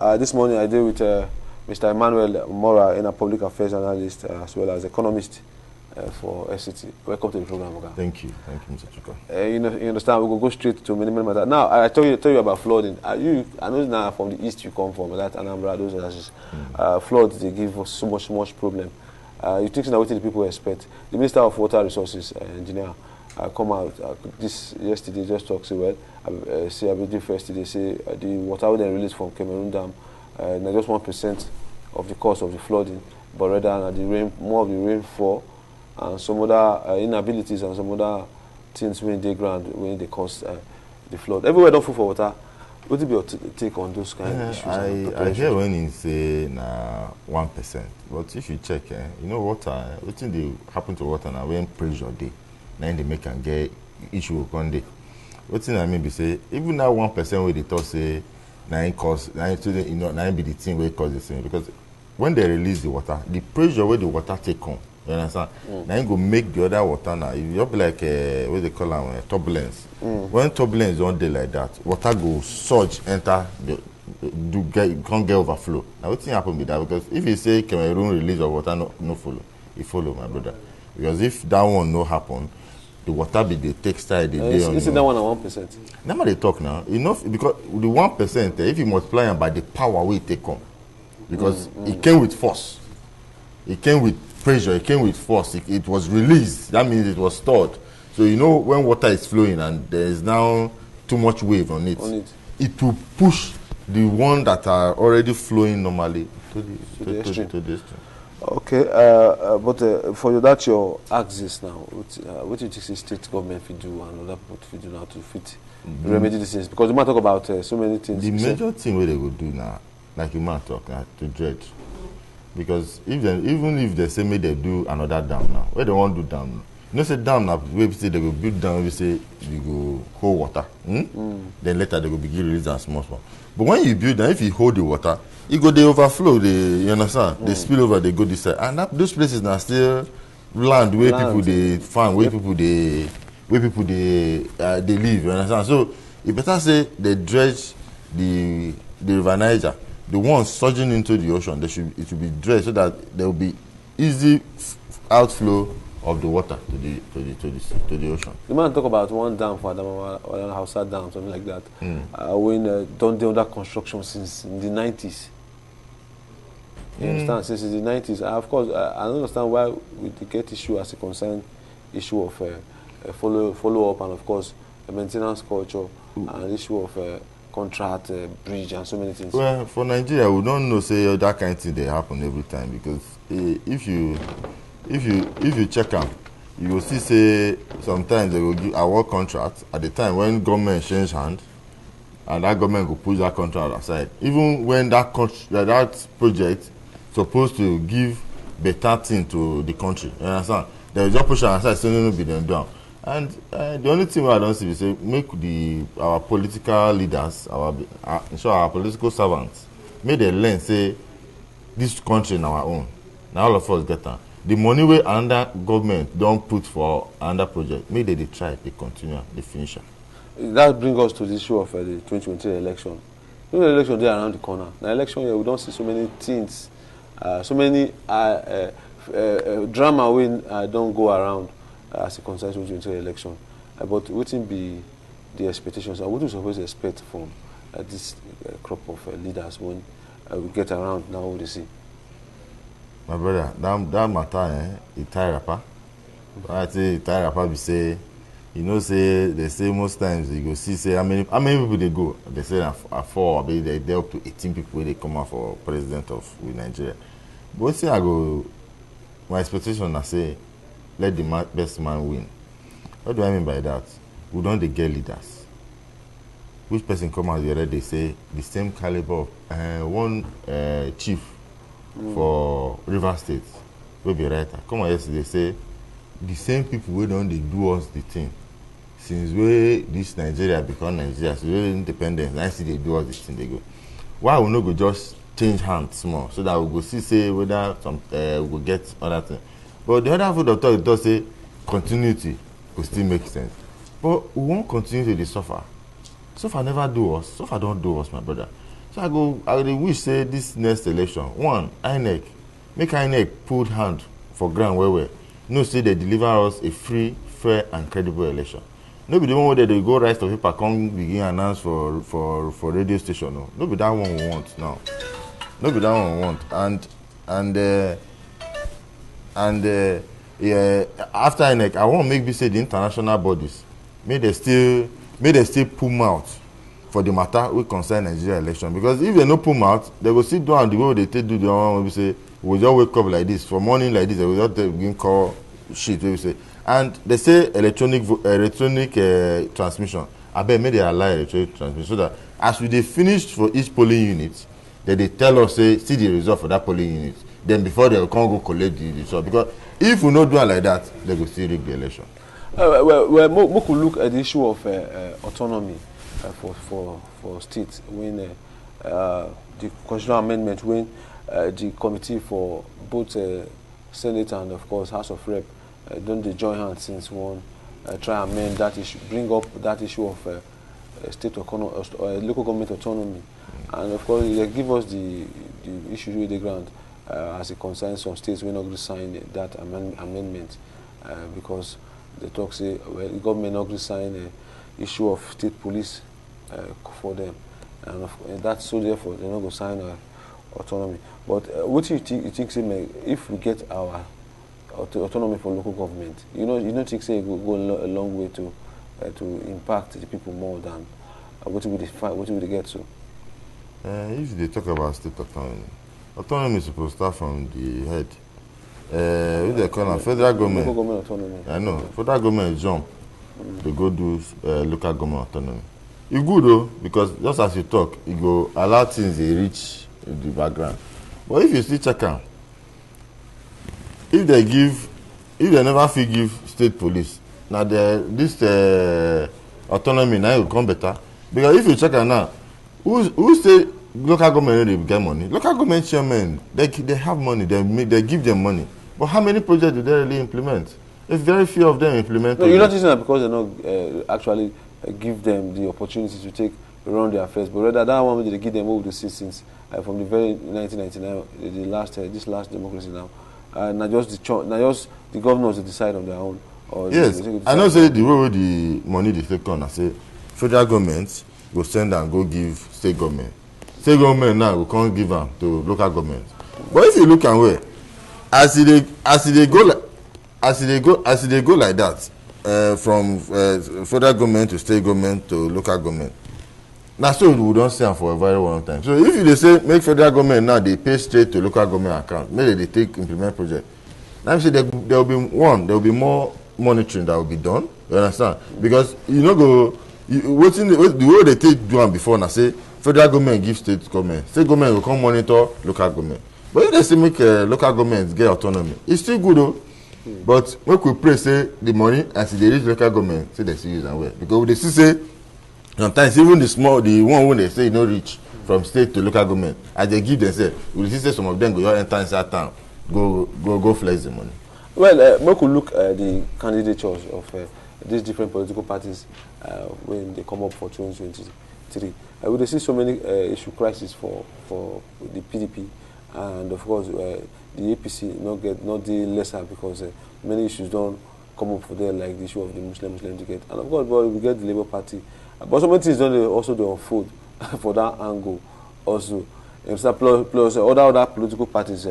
This morning I deal with Mr. EMMANUEL MORAH, in a public affairs analyst as well as economist for FCT. Welcome to the program, Oga. Thank you, Mr. Chuka. You understand? We will go straight to minimum matter. Now, I tell you about flooding. I know now from the east you come from, that Anambra, those areas. Floods, they give us so much problem. You think that what the people expect? The Minister of Water Resources, engineer, come out yesterday, just talk so well. Say I did first today. Say the water they released from Cameroon Dam, just 1% of the cost of the flooding, but rather more of the rainfall and some other inabilities and some other things when they ground when they cause the flood. Everywhere don't full for water. What would be your take on those kind of issues? I hear when you say 1%, but if you check, you know water, what thing they happen to water now when pressure day, then they make and get issue one day. What thing I mean be say even that 1% where they talk say now cause now be the thing where cause the thing, because when they release the water, the pressure where the water take on, you understand? Now you go make the other water now. If you be like what they call them turbulence. When turbulence don't dey like that, water go surge enter can't get overflow. Now what thing happen with that? Because if you say Cameroon release of water no follow, it follow my brother. Because if that one no happen, the water be the textile the day on. Isn't that one at 1%? Now they talk now enough because the 1% if you multiply them by the power we take on, because it came with force, it came with pressure, it came with force, it was released. That means it was stored. So you know when water is flowing and there is now too much wave on it, it will push the one that are already flowing normally to the extreme. Okay, but for you, that's your axis now. What do you think the state government will do and other people will do now to fit remedy these things? Because you might talk about so many things. The major thing what they will do now, like you might talk now, to dredge. Because even if they say maybe they do another dam now, where they want to do dam now? You know, say dam now, we say they go build dam, we say you go hold water. Then later they go begin release and small. But when you build them, if you hold the water, it go they overflow, you understand? They spill over, they go this side. And those places now still land where people they farm, where people they live, you understand? So you better say they dredge the River Niger. The ones surging into the ocean, it should be dredged so that there will be easy outflow of the water to the ocean. You might talk about one dam for Adamawa or an Hausa dam, something like that. When don't do that construction since in the 90s. You understand? Since the 90s. Of course, I understand why we get issue as a concern issue of follow up and of course a maintenance culture and issue of contract, bridge, and so many things. Well, for Nigeria, we don't know say that kind of thing they happen every time, because if you check them, you will see say sometimes they will give award contract at the time when government change hand, and that government will push that contract aside. Even when that project supposed to give better thing to the country, you understand? They will just push it aside, so no be them down. And the only thing I don't see is say make our political leaders, our political servants, make them learn say this country is our own. Now all of us get that. The money we under government don't put for under project, make they try, they continue, they finish it. That brings us to the issue of the 2023 election. You know, the election there around the corner. The election here, we don't see so many things, so many drama when don't go around. As a concern to the election, but what will be the expectations, and what do you suppose to expect from this crop of leaders when we get around now? What do you see? My brother, that matter, it tie rapper. I say it tie rapper. We say, you know, say they say most times you go see say how many people they go. They say at 4, they up to 18 people when they come out for president of Nigeria. But say I go, my expectation I say, let the best man win. What do I mean by that? We don't get leaders. Which person come out the other day say the same caliber of one chief for River State will be writer. Come out yesterday say the same people who don't they do us the thing. Since we this Nigeria become Nigeria, so we independent, I see they do us this thing they go. Why we not go just change hands small so that we go see say whether some we will get other thing. But the other food of thought does say continuity will still make sense. But we won't continue to suffer. Suffer never do us. Suffer don't do us, my brother. So I dey wish say this next election, one, INEC, make INEC put hand for ground well. No say they deliver us a free, fair and credible election. No be the one where they go write the paper, come begin announce for radio station. No. No be that one we want now. No be that one we want. Yeah, after INEC, I want make be say the international bodies may they still pull mouth for the matter we concern Nigeria election, because if they no pull mouth, they will sit down the way they take do the one where we say we just wake up like this for morning like this, they will just begin call shit where we say, and they say electronic transmission. I bet maybe they allow electronic transmission so that as we dey finish for each polling unit, then they tell us say see the result for that polling unit. Then before they can go collect the result, because if we no do it like that, they will still rig the election. Well, we could look at the issue of autonomy for states when the constitutional amendment, when the committee for both Senate and of course House of Rep don't they join hands since one try and amend that issue, bring up that issue of state local government autonomy, and of course they give us the issue with the ground as it concerns some states will not sign that amendment because they talk say well the government not sign the issue of state police for them, and that's so therefore they're not going to sign autonomy. But what do you think say, if we get our autonomy for local government, you don't think say it will go a long way to impact the people more than what will they get to? If they talk about state autonomy is supposed to start from the head. With the corner, federal government. Local government autonomy. I know. Federal government jump. They go do local government autonomy. It's good though, because just as you talk, it go allow things they reach the background. But if you still check out, if they never feel give state police, now this autonomy now will come better. Because if you check out now, who say local government they get money? Local government chairmen, they have money, they give them money. But how many projects do they really implement? If very few of them implement. No, you're not using that because they not actually give them the opportunity to take run their affairs, but rather that one they give them over the since from the very 1999, this last democracy now. Not just the governors to decide on their own. Or yes, I know say the way the money they take on, I say federal government go send and go give state government. State government now we can't give them to local government. But if you look at where, as they go like that, from federal government to state government to local government. Now so we don't see them for a very long time. So if they say make federal government now they pay straight to local government account, maybe they take implement project. Now say there will be more monitoring that will be done. You understand? Because the way they take do them before now say federal government give state government will come monitor local government. But if they say make local governments get autonomy, it's still good though. But when we pray say the money as they reach local government, say they still use and well. Because they still say sometimes even the one when they say no reach from state to local government, as they give themselves, we see say some of them go enter inside town, go flex the money. Well, we could look at the candidatures of these different political parties when they come up for 2023. We will see so many issue crises for the PDP, and of course the APC not the lesser because many issues don't come up for them, like the issue of the Muslim ticket, and of course we get the Labour Party. But so many things also don't unfold for that angle also. Plus other political parties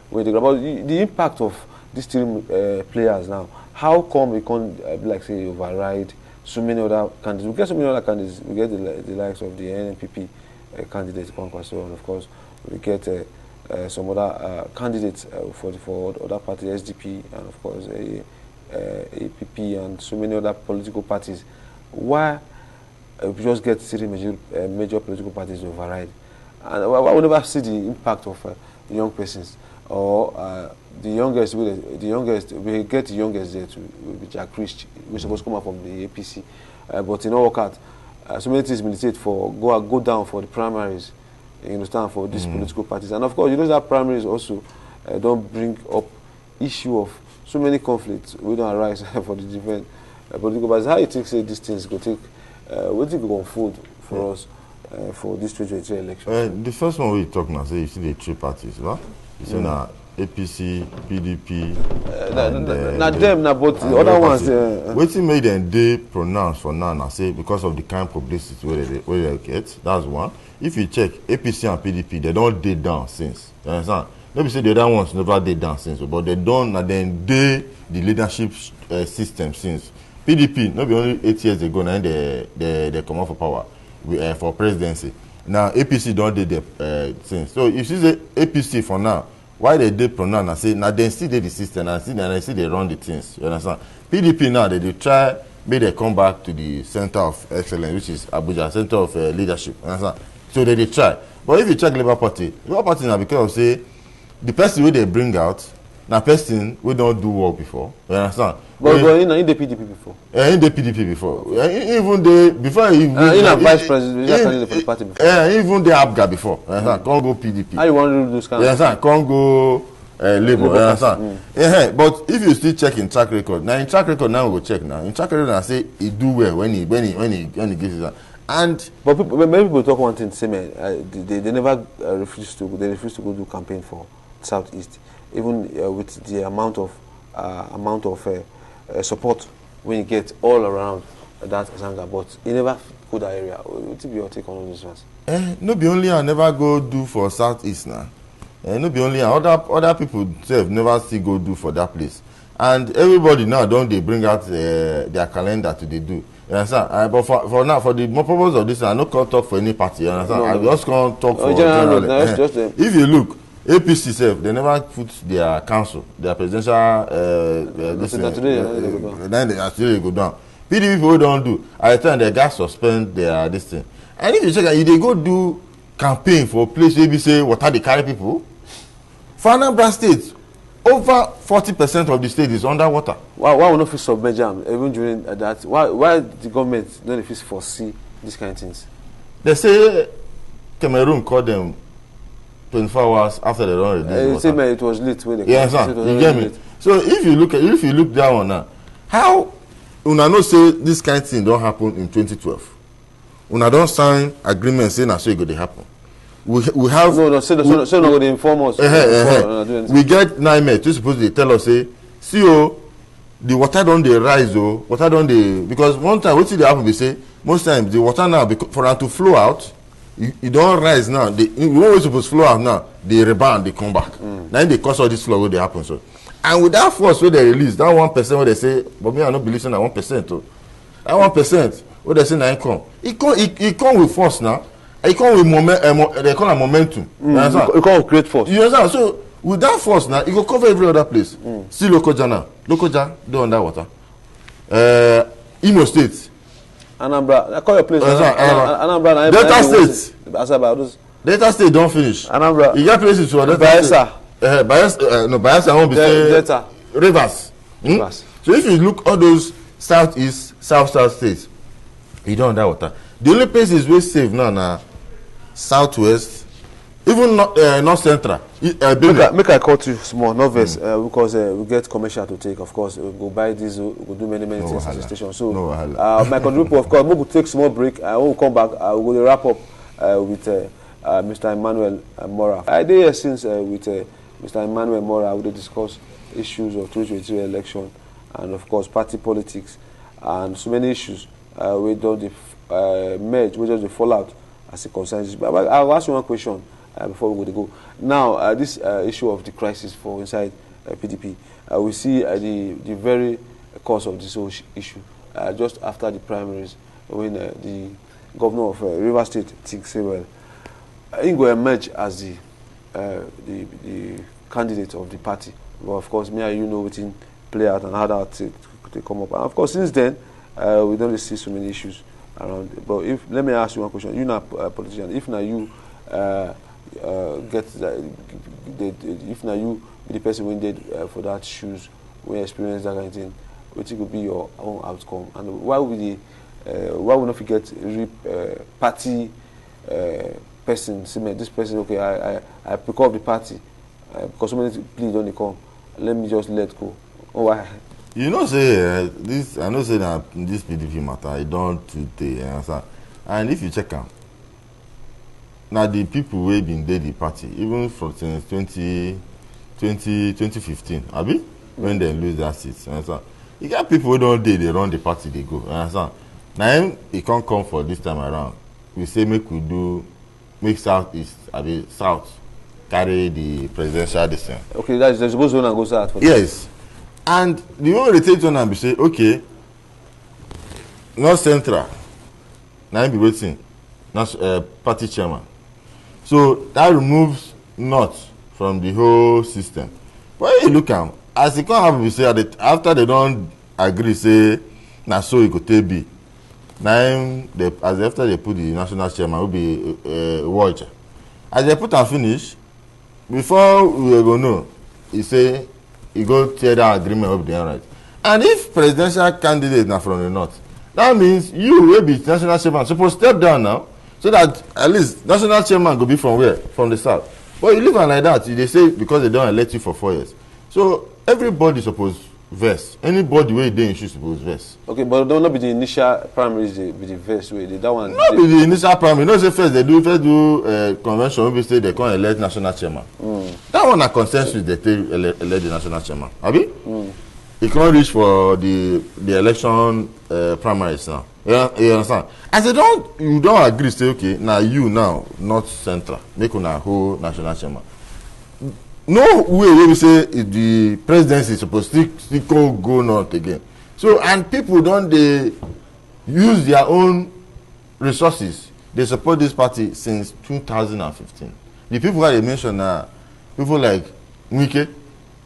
when they go about the impact of these three players now. How come we can't like say override so many other candidates? We get so many other candidates. We get the likes of the NNPP candidates, and of course we get some other candidates for other parties, SDP, and of course APP, and so many other political parties. Why we just get three major political parties to override? And why we never see the impact of young persons or the youngest? We get the youngest there to be Jack Christ, we're supposed to come out from the APC, but in all work out. So many things militate for go down for the primaries. You understand, for these political parties, and of course you know that primaries also don't bring up issue of so many conflicts. We don't arise for the different political parties. How you think say these things go take? What do you go unfold for us for this 2023 election? The first one we talk now, say you see the three parties, right? You say now APC, PDP, not them, not both the other ones. Waiting made them they pronounce for now, I say because of the kind of publicity where they get. That's one. If you check APC and PDP, they don't date down since. You understand? Maybe say the other ones never date down since, but they don't, and then they the leadership system since. PDP, not be only 8 years ago, now they come out for power for presidency. Now APC don't did the since. So if you say APC for now, why they did pronounce and say now they still did the system and see they run the things. You understand? PDP now they try maybe they come back to the center of excellence, which is Abuja, center of leadership. You understand? So they try. But if you check Labour Party now because of say the person who they bring out now person we don't do work before. You understand? But in the PDP before. In the PDP before. Even the before in a vice president candidate for the party before. Even the ABGA before. You understand? Can't go PDP. How you want to do those kind of things? Can't go Labour. You understand? But if you still check in track record, now in track record now we go check now. In track record I say he do well when he gives it. And but many people talk one thing, say man, they never refuse to go do campaign for Southeast, even with the amount of support when you get all around that Zanga, but you never go that area. What be your take on all these ones? No be only I never go do for Southeast now. No be only other people themselves never still go do for that place. And everybody now don't they bring out their calendar to they do. You understand? But for now, for the more purpose of this, I no can't talk for any party. You understand? I just can't talk for generally. If you look, APC self, they never put their council, their presidential then they go down. PDP people don't do. At the time they got suspend their this thing. And if you check, if they go do campaign for a place where we say what are they carry people, for Anambra State, over 40% of the state is underwater. Why will not feel submerged even during that? Why the government don't foresee these kind of things? They say Cameroon called them 24 hours after they don't release water. It was lit when they you get me? So if you look that one now, how una know say this kind of thing don't happen in 2012? Una don't sign agreement saying that so it go to happen. We have say not going to inform us. We get NIMET to supposed to tell us say, see the water don't they rise water don't they, because one time what see they happen we say most times the water now for them to flow out. You don't rise now. When we're supposed to flow out now, they rebound, they come back. Then they cause all this flow where they happen. So, and with that force where they release, that 1% where they say, but me I don't believe in that 1%. That 1% where they say now it come with force now. It come with they call it momentum. It come with great force. You understand? So with that force now, it will cover every other place. See Lokoja now. Lokoja do underwater. Imo State. Anambra, I call your place. Anambra. Delta State. Delta State don't finish. Anambra. You get places for Delta State. Bayelsa won't be Delta. Rivers. So if you look all those southeast, south states, you don't underwater. The only places we safe now southwest, even north central. Make I cut you small, novice, because we get commercial to take. Of course, we go buy diesel, we go do many things at the station. So, my contributor, of course, we will take small break. When we come back, we will wrap up with Mr. Emmanuel MORAH. I did here since with Mr. Emmanuel MORAH, we will discuss issues of 2023 election and, of course, party politics and so many issues. We don't merge, we just the fallout as it concerns. But I'll ask you one question. Before we go now, this issue of the crisis for inside PDP, we see the very cause of this whole issue just after the primaries, when the governor of Rivers State thinks well, he will emerge as the candidate of the party. But of course, me and you know what play out and how that they come up. And of course, since then, we don't see so many issues around. But let me ask you one question: you're not a politician. If now you get that, if now you be the person when did for that shoes, when you experience that kind of thing, what could be your own outcome, and why would not forget party person? See me, this person, okay, I pick up the party because so many please don't come. Let me just let go. Oh, why? You know, say this. I know say that this PDP matter. I don't today, and if you check out. now the people wey been dey the party even from since 2015 abi when they lose that seat, you understand? You get people wey don dey run the party dey go, you understand? Na him e come for this time around. We say make South East abi South carry the presidential decision. Okay, they're supposed to go South. Yes, and the one they take on and be say okay, North Central. Now be waiting. Party chairman. So that removes North from the whole system. When you look at as it can't happen, we say after they don't agree, say now so it could take be. Now after they put the national chairman will be watch. As they put and finish, before we go know, he say he go tear that agreement up there, right? And if presidential candidate now from the North, that means you will be national chairman supposed to step down now, so that at least national chairman go be from where? From the South. But you leave it like that, they say because they don't elect you for 4 years. So everybody supposed verse. Anybody where they issue supposed verse. Okay, but don't not be the initial primaries be the verse way. That one. Not be the initial primary. No say first they do convention. Maybe say they can't elect national chairman. That one a consensus they elect the national chairman. Abi? You can't reach for the election primaries now. You understand? As you don't agree, say okay, now you now North Central make una whole national chairman. No way we say the presidency is supposed to go North again. So and people don't they use their own resources. They support this party since 2015. The people that they mentioned are people like Wike,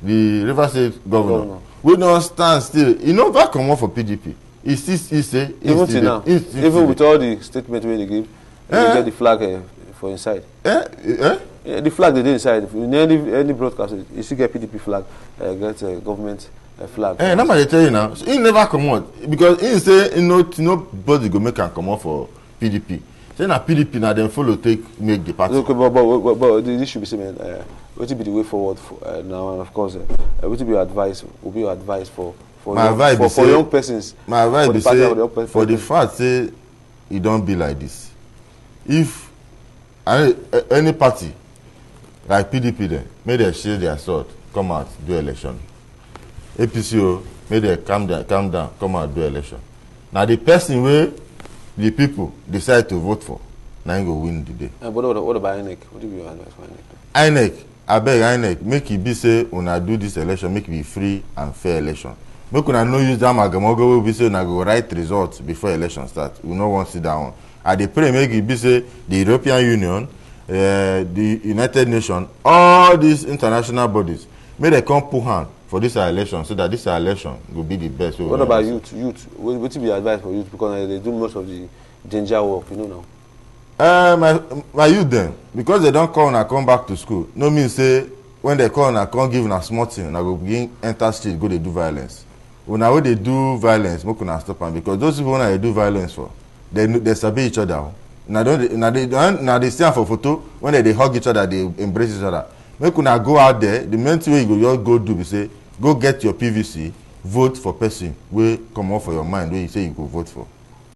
the River State governor. We don't stand still. You know that come up for PDP. Even now, even with all the statement where they give, they get the flag for inside. Yeah, the flag they did inside. In any broadcast, you still get PDP flag, get a government flag. That's what they tell you now. So he never come out because he say nobody go make and come out for PDP. Say na PDP now then follow make the party. Okay, but this should be saying, what will be the way forward for, now? And of course, what will be your advice? Will be your advice for young persons? My advice is say for the fact say it don't be like this. If any party like PDP then may they share their sword, come out do election. APCO may they calm down, come out do election. Now the person where the people decide to vote for, now go win the day. But what about INEC? What do you advise for INEC? INEC, I beg INEC, make it be say when I do this election, make it be free and fair election. Make una no use that magamogo we say una go write results before election start. We no want to sit down. I dey pray make it be say the European Union, the United Nations, all these international bodies, may they come put hand for this election so that this election will be the best. What about youth? What will be your advice for youth? Because they do most of the danger work, you know now. My youth then, because they don't call and come back to school, no mean say when they call and come give a small thing, I go begin enter street, go they do violence. When they do violence, we can stop them because those people when they do violence for, they sabi each other. Now they stand for photo when they hug each other, they embrace each other. Make una go out there. The main thing you go do is say go get your PVC, vote for person wey come off for your mind wey you say you go vote for.